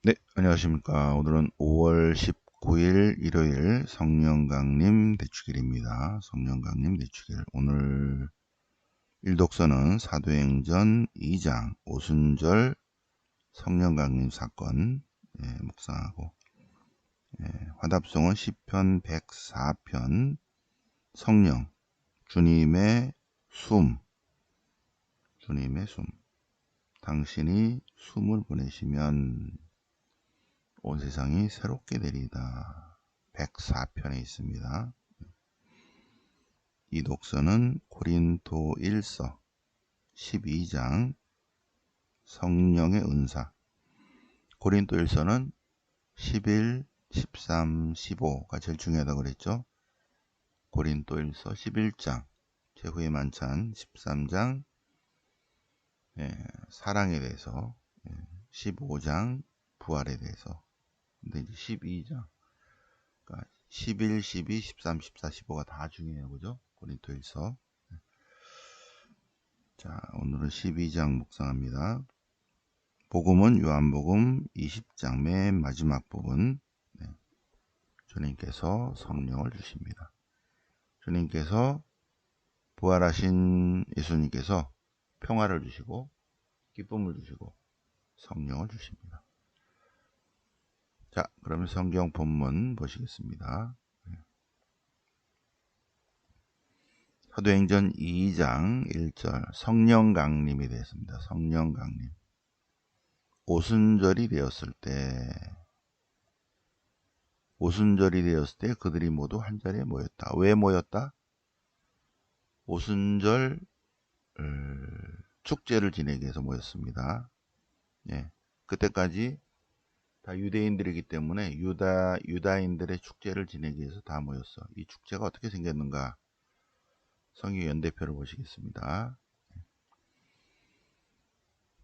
네, 안녕하십니까. 오늘은 5월 19일 일요일 성령강림 대축일입니다. 성령강림 대축일. 오늘 일독서는 사도행전 2장 오순절 성령강림 사건 묵상하고, 화답송은 시편 104편 성령 주님의 숨, 주님의 숨. 당신이 숨을 보내시면 온 세상이 새롭게 되리다. 104편에 있습니다. 이 독서는 고린도 1서 12장 성령의 은사. 고린도 1서는 11, 13, 15가 제일 중요하다고 그랬죠. 고린도 1서 11장 최후의 만찬, 13장 사랑에 대해서, 15장 부활에 대해서. 근데 이제 12장, 그러니까 11, 12, 13, 14, 15가 다 중요해요. 그죠? 고린도 1서. 자, 오늘은 12장 묵상합니다. 복음은 요한복음 20장 맨 마지막 부분. 주님께서 성령을 주십니다. 주님께서 부활하신 예수님께서 평화를 주시고 기쁨을 주시고 성령을 주십니다. 자, 그러면 성경 본문 보시겠습니다. 사도행전 2장 1절 성령 강림이 되었습니다. 성령 강림. 오순절이 되었을 때 그들이 모두 한 자리에 모였다. 왜 모였다? 오순절 축제를 지내기 위해서 모였습니다. 그때까지 다 유대인들이기 때문에 유다인들의 축제를 지내기 위해서 다 모였어. 이 축제가 어떻게 생겼는가? 성경 연대표를 보시겠습니다.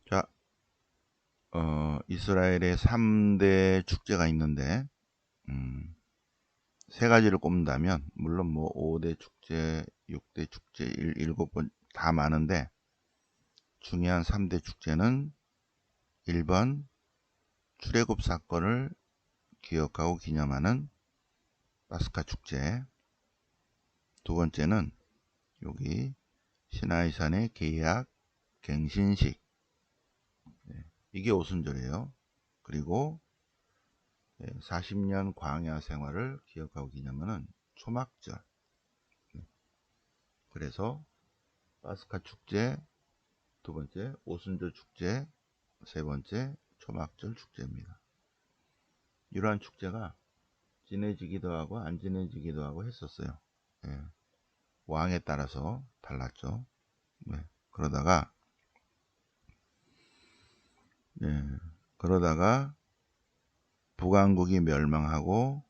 자, 이스라엘의 3대 축제가 있는데, 세 가지를 꼽는다면, 물론 뭐 5대 축제, 6대 축제, 7번 다 많은데, 중요한 3대 축제는 1번 출애굽 사건을 기억하고 기념하는 파스카 축제, 두 번째는 여기 시나이산의 계약 갱신식, 이게 오순절이에요. 그리고 40년 광야 생활을 기억하고 기념하는 초막절. 그래서 파스카 축제, 두 번째 오순절 축제, 세 번째 초막절 축제입니다. 이러한 축제가 지내지기도 하고 안 지내지기도 하고 했었어요. 왕에 따라서 달랐죠. 그러다가 북왕국이 멸망하고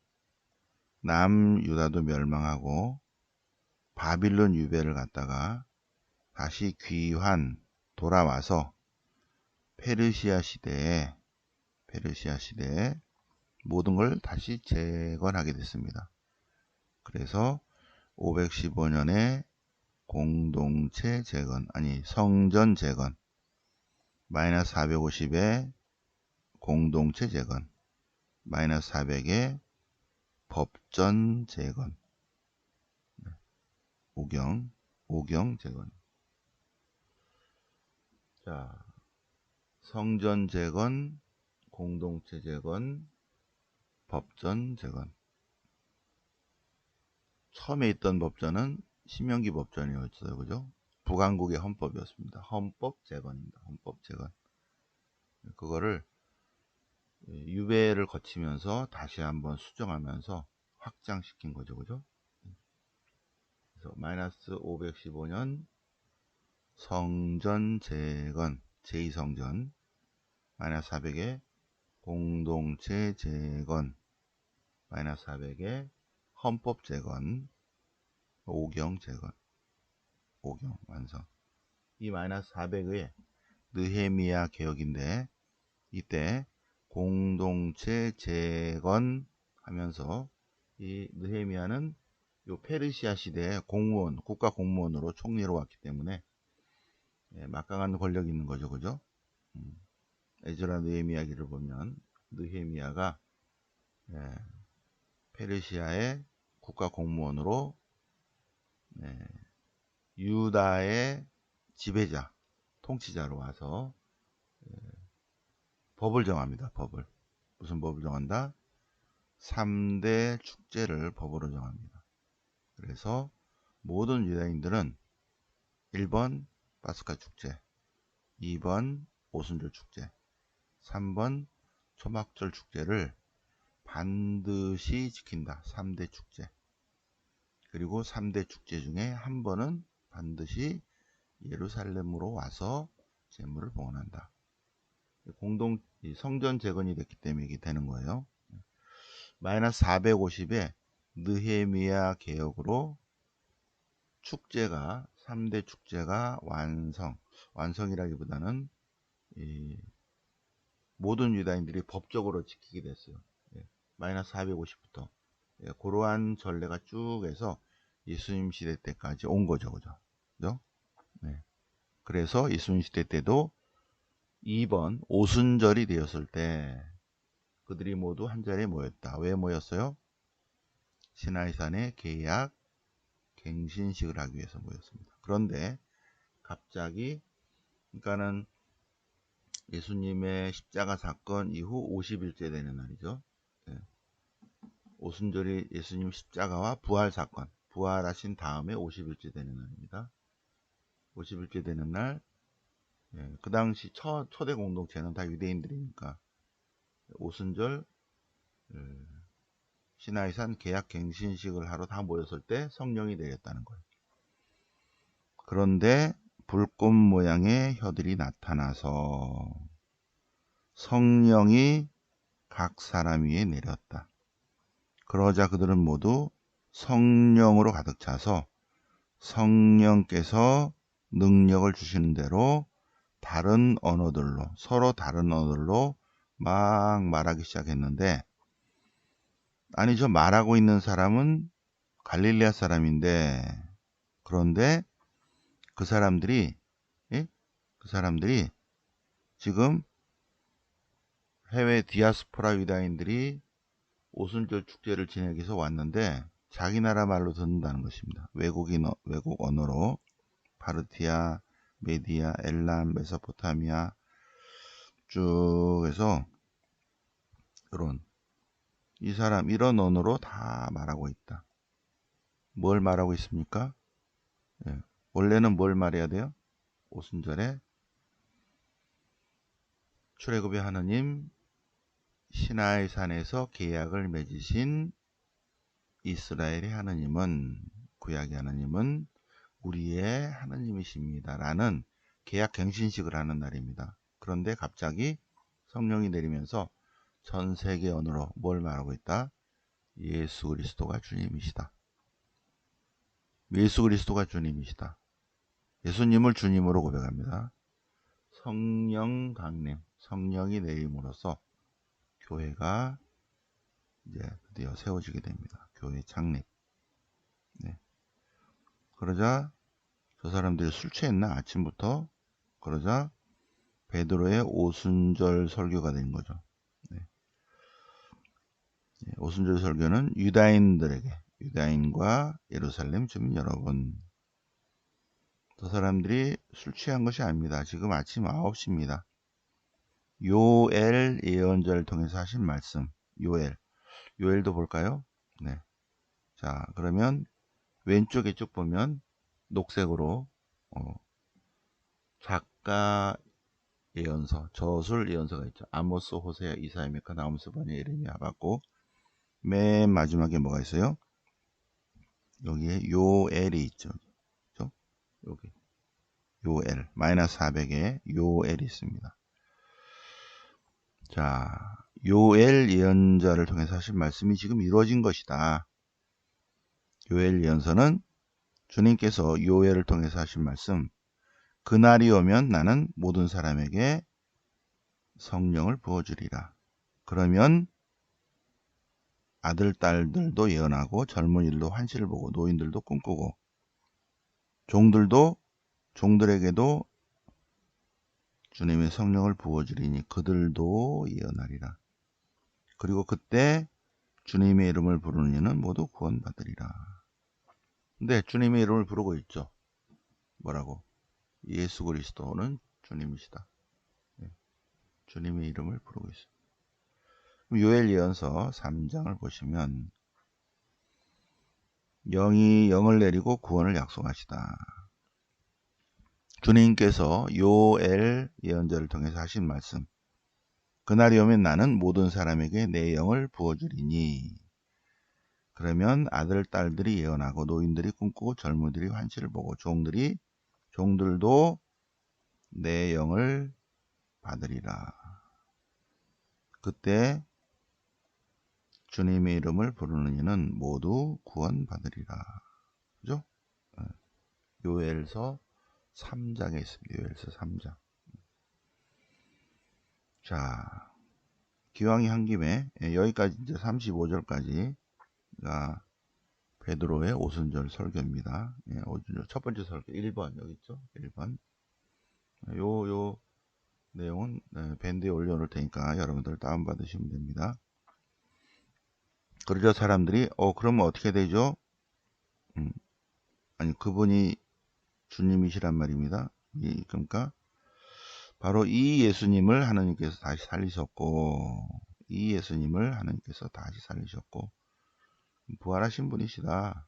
남유다도 멸망하고 바빌론 유배를 갔다가 다시 돌아와서 페르시아 시대에 모든 걸 다시 재건하게 됐습니다. 그래서 515년에 공동체 재건, 성전 재건, 마이너스 450에 공동체 재건, 마이너스 400에 법전 재건, 오경 재건. 자, 성전 재건, 공동체 재건, 법전 재건. 처음에 있던 법전은 신명기 법전이었어요. 그죠? 북왕국의 헌법이었습니다. 헌법 재건입니다. 헌법 재건. 그거를 유배를 거치면서 다시 한번 수정하면서 확장시킨 거죠. 그죠? 그래서 마이너스 515년 성전 재건, 제2성전, 마이너스 400에 공동체 재건, 마이너스 400에 헌법 재건, 오경 재건, 오경 완성. 이 마이너스 400의 느헤미야 개혁인데, 이때 공동체 재건 하면서 이 느헤미야는 요 페르시아 시대의 공무원, 국가 공무원으로 총리로 왔기 때문에 막강한 권력이 있는 거죠. 그죠? 에즈라 느헤미야 기를 보면 느헤미야가 페르시아의 국가 공무원으로 유다의 지배자, 통치자로 와서 법을 정합니다. 법을. 무슨 법을 정한다? 3대 축제를 법으로 정합니다. 그래서 모든 유다인들은 1번 파스카 축제, 2번 오순절 축제, 3번 초막절 축제를 반드시 지킨다. 3대 축제. 그리고 3대 축제 중에 한 번은 반드시 예루살렘으로 와서 제물을 봉헌한다. 공동 성전 재건이 됐기 때문에 이게 되는 거예요. 마이너스 450에 느헤미야 개혁으로 축제가 3대 축제가 완성이라기보다는 모든 유다인들이 법적으로 지키게 됐어요. 마이너스 450부터 그러한 전례가 쭉 해서 예수님 시대 때까지 온 거죠. 그죠? 네. 그래서 예수님 시대 때도 2번 오순절이 되었을 때 그들이 모두 한 자리에 모였다. 왜 모였어요? 시나이산의 계약 갱신식을 하기 위해서 모였습니다. 그런데 갑자기 그러니까는 예수님의 십자가 사건 이후 50일째 되는 날이죠. 오순절이 예수님 십자가와 부활 사건, 부활하신 다음에 50일째 되는 날입니다. 50일째 되는 날, 그 당시 초대 공동체는 다 유대인들이니까 오순절 시나이산 계약 갱신식을 하러 다 모였을 때 성령이 내렸다는 거예요. 그런데 불꽃 모양의 혀들이 나타나서 성령이 각 사람 위에 내렸다. 그러자 그들은 모두 성령으로 가득 차서 성령께서 능력을 주시는 대로 서로 다른 언어들로 막 말하기 시작했는데, 아니죠. 말하고 있는 사람은 갈릴레아 사람인데, 그런데 그 사람들이 지금 해외 디아스포라 유다인들이 오순절 축제를 지내기 위해서 왔는데 자기 나라 말로 듣는다는 것입니다. 외국 언어로 파르티아, 메디아, 엘람, 메소포타미아 쭉 해서 이런 언어로 다 말하고 있다. 뭘 말하고 있습니까? 원래는 뭘 말해야 돼요? 오순절에 출애굽의 하느님 시나이 산에서 계약을 맺으신 이스라엘의 하느님은, 구약의 하느님은 우리의 하느님이십니다 라는 계약 갱신식을 하는 날입니다. 그런데 갑자기 성령이 내리면서 전 세계 언어로 뭘 말하고 있다? 예수 그리스도가 주님이시다. 예수 그리스도가 주님이시다. 예수님을 주님으로 고백합니다. 성령 강림, 성령이 내림으로써 교회가 이제 드디어 세워지게 됩니다. 교회 창립. 그러자 저 사람들이 술 취했나? 아침부터. 그러자 베드로의 오순절 설교가 된 거죠. 오순절 설교는 유다인과 예루살렘 주민 여러분, 저 사람들이 술 취한 것이 아닙니다. 지금 아침 9시입니다. 요엘 예언자를 통해서 하신 말씀, 요엘도 볼까요? 네. 자, 그러면 왼쪽에 쭉 보면 녹색으로 작가 예언서, 저술 예언서가 있죠. 아모스, 호세아, 이사야, 미카, 나훔, 스바냐, 예레미야, 하박국. 맨 마지막에 뭐가 있어요? 여기에 요엘이 있죠. 그렇죠? 여기 요엘 마이너스 400에 요엘이 있습니다. 자, 요엘 예언자를 통해서 하신 말씀이 지금 이루어진 것이다. 요엘 예언서는 주님께서 요엘을 통해서 하신 말씀, 그날이 오면 나는 모든 사람에게 성령을 부어주리라. 그러면 아들, 딸들도 예언하고 젊은이들도 환시를 보고 노인들도 꿈꾸고 종들에게도 주님의 성령을 부어주리니 그들도 예언하리라. 그리고 그때 주님의 이름을 부르는 이는 모두 구원받으리라. 근데 주님의 이름을 부르고 있죠. 뭐라고? 예수 그리스도는 주님이시다. 네. 주님의 이름을 부르고 있어요. 요엘 예언서 3장을 보시면 영이 영을 내리고 구원을 약속하시다. 주님께서 요엘 예언자를 통해서 하신 말씀. 그날이 오면 나는 모든 사람에게 내 영을 부어주리니. 그러면 아들, 딸들이 예언하고 노인들이 꿈꾸고 젊은이들이 환시를 보고 종들도 내 영을 받으리라. 그때 주님의 이름을 부르는 이는 모두 구원받으리라. 그죠? 요엘서 3장에 있습니다. 요엘서 3장. 자, 기왕이 한 김에 여기까지 이제 35절까지가 베드로의 오순절 설교입니다. 오순절 첫 번째 설교 1번 여기 있죠? 1번. 요 내용은 밴드에 올려놓을 테니까 여러분들 다운받으시면 됩니다. 그러자 사람들이 그러면 어떻게 되죠? 아니 그분이 주님이시란 말입니다. 그러니까 바로 이 예수님을 하나님께서 다시 살리셨고 이 예수님을 하나님께서 다시 살리셨고 부활하신 분이시다.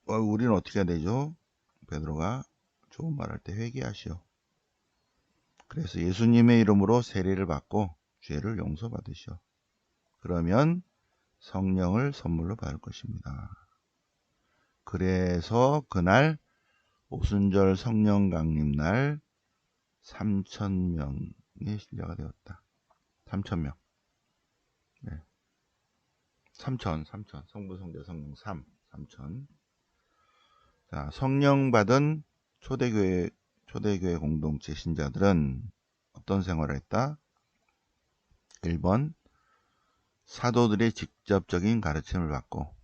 우리는 어떻게 해야 되죠? 베드로가 좋은 말할 때 회개하시오. 그래서 예수님의 이름으로 세례를 받고 죄를 용서받으시오. 그러면 성령을 선물로 받을 것입니다. 그래서 그날 오순절 성령 강림 날 3,000명이 신자가 되었다. 3,000명. 네. 3,000. 성부, 성자, 성령 3,000. 자, 성령 받은 초대교회 공동체 신자들은 어떤 생활을 했다? 1번 사도들의 직접적인 가르침을 받고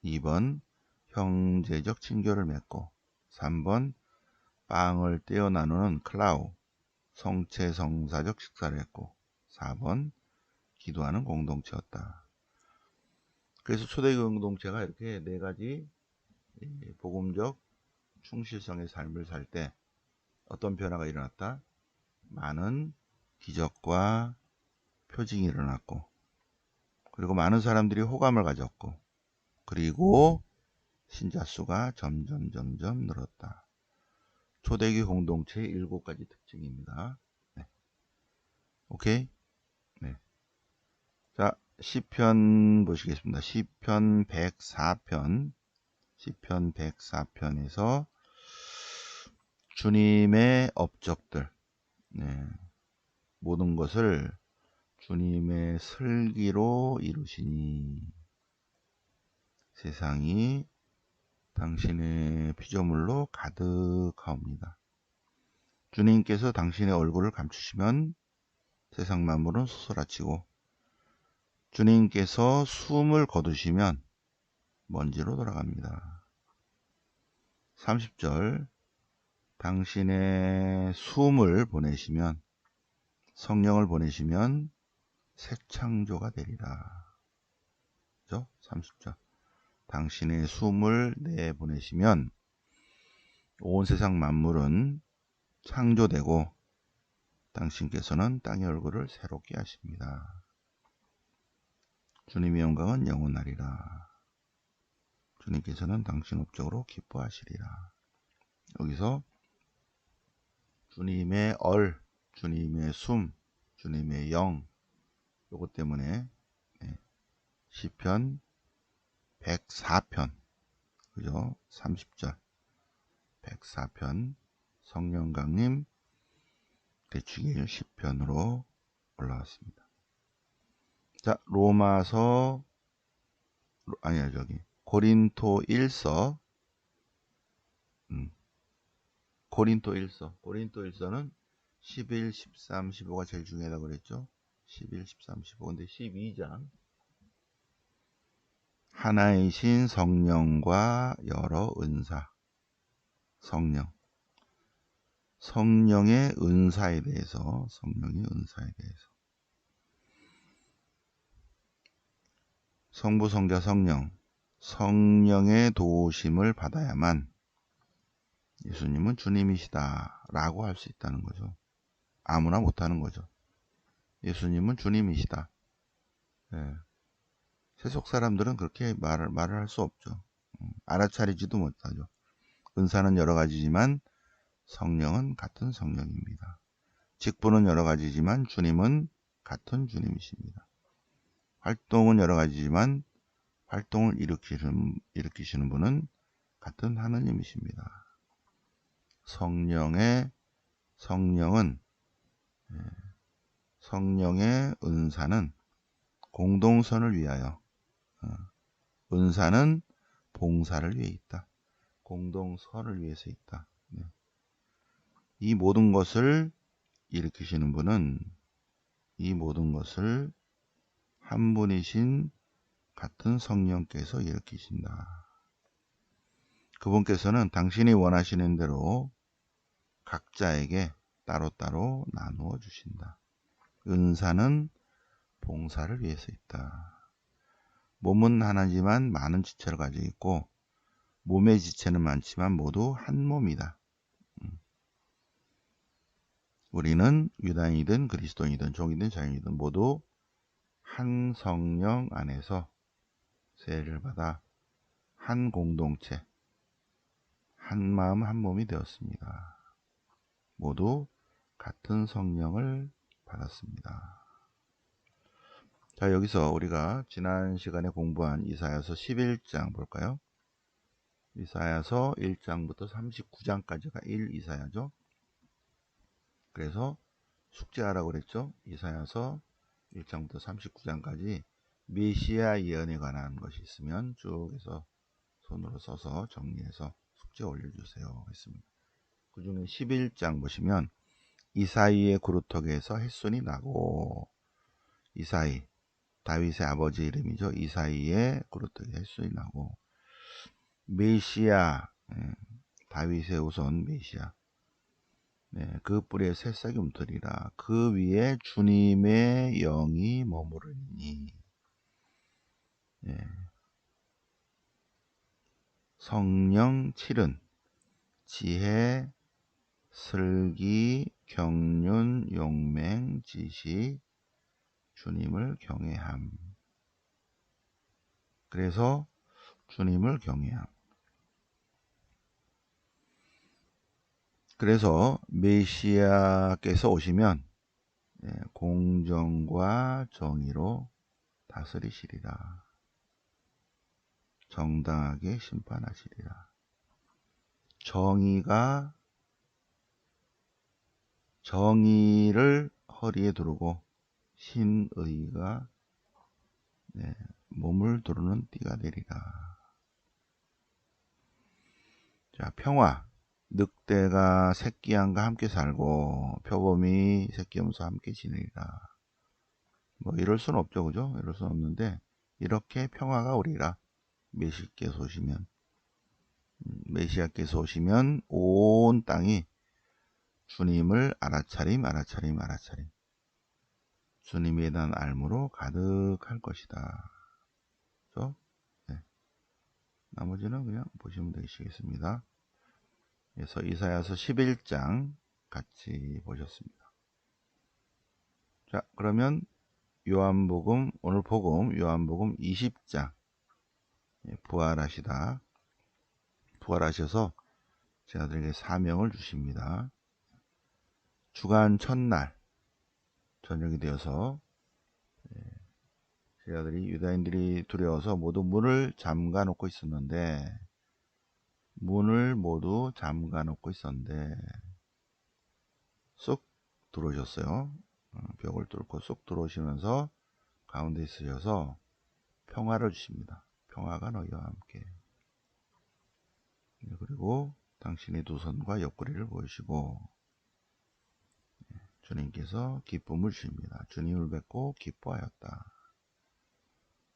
2번 형제적 친교를 맺고 3번 빵을 떼어 나누는 클라우 성체성사적 식사를 했고 4번 기도하는 공동체였다. 그래서 초대교회 공동체가 이렇게 네 가지 복음적 충실성의 삶을 살 때 어떤 변화가 일어났다? 많은 기적과 표징이 일어났고 그리고 많은 사람들이 호감을 가졌고 그리고 신자 수가 점점 늘었다. 초대교회 공동체의 7가지 특징입니다. 네. 오케이? 네. 자, 시편 보시겠습니다. 시편 104편에서 주님의 업적들, 모든 것을 주님의 슬기로 이루시니 세상이 당신의 피조물로 가득하옵니다. 주님께서 당신의 얼굴을 감추시면 세상 만물은 솟아치고 주님께서 숨을 거두시면 먼지로 돌아갑니다. 30절 당신의 숨을 보내시면 성령을 보내시면 새 창조가 되리라. 그죠? 30절 당신의 숨을 내보내시면 온 세상 만물은 창조되고 당신께서는 땅의 얼굴을 새롭게 하십니다. 주님의 영광은 영원하리라. 주님께서는 당신 업적으로 기뻐하시리라. 여기서 주님의 주님의 숨, 주님의 영, 요것 때문에 시편 104편, 그죠? 30절 104편 성령 강림 대축일 10편으로 올라왔습니다. 자, 고린토 1서 고린토 1서는 11, 13, 15가 제일 중요하다고 그랬죠. 11, 13, 15. 근데 12장 하나이신 성령과 여러 은사. 성령의 은사에 대해서 성부, 성자, 성령, 성령의 도우심을 받아야만 예수님은 주님이시다 라고 할 수 있다는 거죠. 아무나 못하는 거죠. 예수님은 주님이시다. 예. 세속 사람들은 그렇게 말을 할 수 없죠. 알아차리지도 못하죠. 은사는 여러 가지지만 성령은 같은 성령입니다. 직분은 여러 가지지만 주님은 같은 주님이십니다. 활동은 여러 가지지만 활동을 일으키시는 분은 같은 하느님이십니다. 성령의 은사는 공동선을 위하여, 은사는 봉사를 위해 있다. 공동선을 위해서 있다. 네. 이 모든 것을 일으키시는 분은 이 모든 것을 한 분이신 같은 성령께서 일으키신다. 그분께서는 당신이 원하시는 대로 각자에게 따로따로 나누어 주신다. 은사는 봉사를 위해서 있다. 몸은 하나지만 많은 지체를 가지고 있고 몸의 지체는 많지만 모두 한 몸이다. 우리는 유다인이든 그리스도인이든 종이든 자유인이든 모두 한 성령 안에서 세례를 받아 한 공동체, 한 마음 한 몸이 되었습니다. 모두 같은 성령을 받았습니다. 자, 여기서 우리가 지난 시간에 공부한 이사야서 11장 볼까요? 이사야서 1장부터 39장까지가 1이사야죠. 그래서 숙제하라고 그랬죠. 이사야서 1장부터 39장까지 메시아 예언에 관한 것이 있으면 쭉 해서 손으로 써서 정리해서 숙제 올려주세요 했습니다. 그 중에 11장 보시면 이사이의 그루터기에서 햇손이 나고, 이사이 다윗의 아버지 이름이죠. 이사이의 그루터기 햇손이 나고, 메시아, 다윗의 우선 메시아, 그 뿔에 새싹이 움트리라. 그 위에 주님의 영이 머무르니, 성령 7은 지혜, 슬기, 경륜, 용맹, 지식, 주님을 경외함. 그래서 주님을 경외함. 그래서 메시아께서 오시면 공정과 정의로 다스리시리라. 정당하게 심판하시리라. 정의를 허리에 두르고 신의가 몸을 두르는 띠가 되리라. 자, 평화. 늑대가 새끼양과 함께 살고 표범이 새끼염소 함께 지내리라. 뭐 이럴 수는 없죠, 그죠? 이럴 수는 없는데 이렇게 평화가 오리라. 메시아께서 오시면 온 땅이 주님을 알아차림 주님에 대한 알므로 가득할 것이다. 그렇죠? 네. 나머지는 그냥 보시면 되시겠습니다. 그래서 이사야서 11장 같이 보셨습니다. 자, 그러면 요한복음, 오늘 복음 요한복음 20장 부활하셔서 제자들에게 사명을 주십니다. 주간 첫날 저녁이 되어서 제자들이, 유다인들이 두려워서 모두 문을 잠가 놓고 있었는데 쏙 들어오셨어요. 벽을 뚫고 쏙 들어오시면서 가운데 있으셔서 평화를 주십니다. 평화가 너희와 함께. 그리고 당신의 두 손과 옆구리를 보이시고 주님께서 기쁨을 주십니다. 주님을 뵙고 기뻐하였다.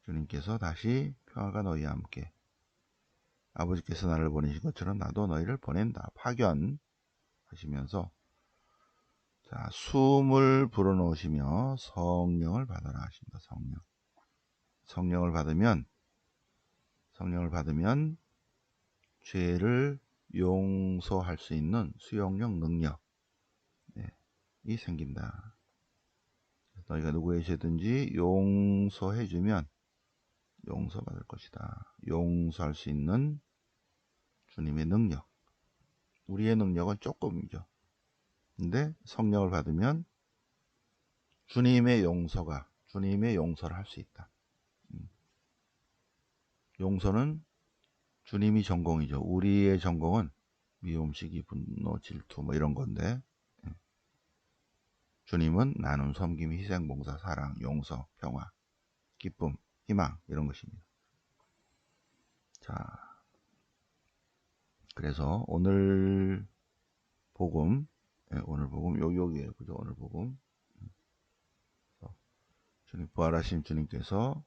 주님께서 다시 평화가 너희와 함께, 아버지께서 나를 보내신 것처럼 나도 너희를 보낸다. 파견하시면서 자, 숨을 불어넣으시며 성령을 받아라 하십니다. 성령. 성령을 받으면 죄를 용서할 수 있는 수용력 능력이 생긴다. 너희가 누구의 죄든지 용서해주면 용서받을 것이다. 용서할 수 있는 주님의 능력. 우리의 능력은 조금이죠. 근데 성령을 받으면 주님의 용서를 할 수 있다. 용서는 주님이 전공이죠. 우리의 전공은 미움, 시기, 분노, 질투 뭐 이런 건데, 주님은 나눔, 섬김, 희생, 봉사, 사랑, 용서, 평화, 기쁨, 희망 이런 것입니다. 자, 그래서 오늘 복음 여기에 그죠? 오늘 복음 주님 부활하신 주님께서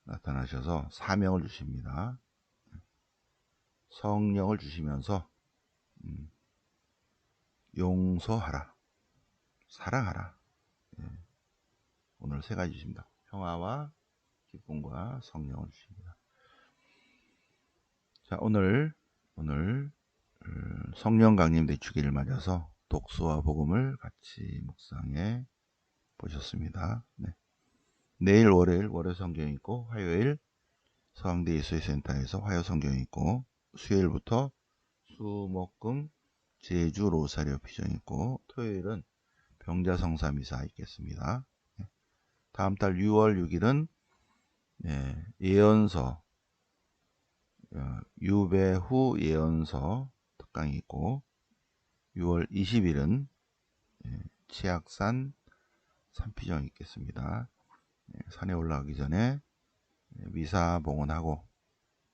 나타나셔서 사명을 주십니다. 성령을 주시면서 용서하라, 사랑하라. 오늘 세 가지 주십니다. 평화와 기쁨과 성령을 주십니다. 자, 오늘 성령 강림 대축일을 맞아서 독서와 복음을 같이 묵상해 보셨습니다. 네. 내일 월요일 성경 있고, 화요일 서강대 예수의센터에서 화요 성경 있고, 수요일부터 수목금 제주 로사리오 피정 있고, 토요일은 병자성사 미사 있겠습니다. 다음 달 6월 6일은 예언서 유배후 예언서 특강이 있고, 6월 20일은 치악산 산피정이 있겠습니다. 산에 올라가기 전에 미사 봉헌하고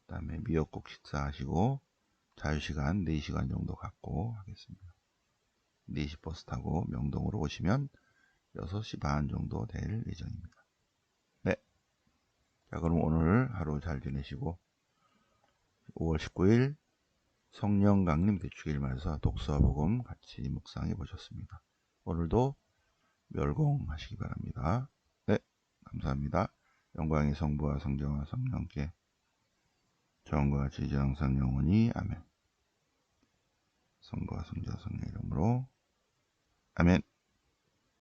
그 다음에 미역국 식사하시고 자유시간 4시간 정도 갖고 하겠습니다. 4시 버스 타고 명동으로 오시면 6시 반 정도 될 예정입니다. 네. 자, 그럼 오늘 하루 잘 지내시고 5월 19일 성령 강림 대축일 맞아서 독서와 복음 같이 묵상해 보셨습니다. 오늘도 멸공하시기 바랍니다. 네, 감사합니다. 영광의 성부와 성자와 성령께 전과 같이 이제 항상 영원히 아멘. 성부와 성자 성령 이름으로 아멘.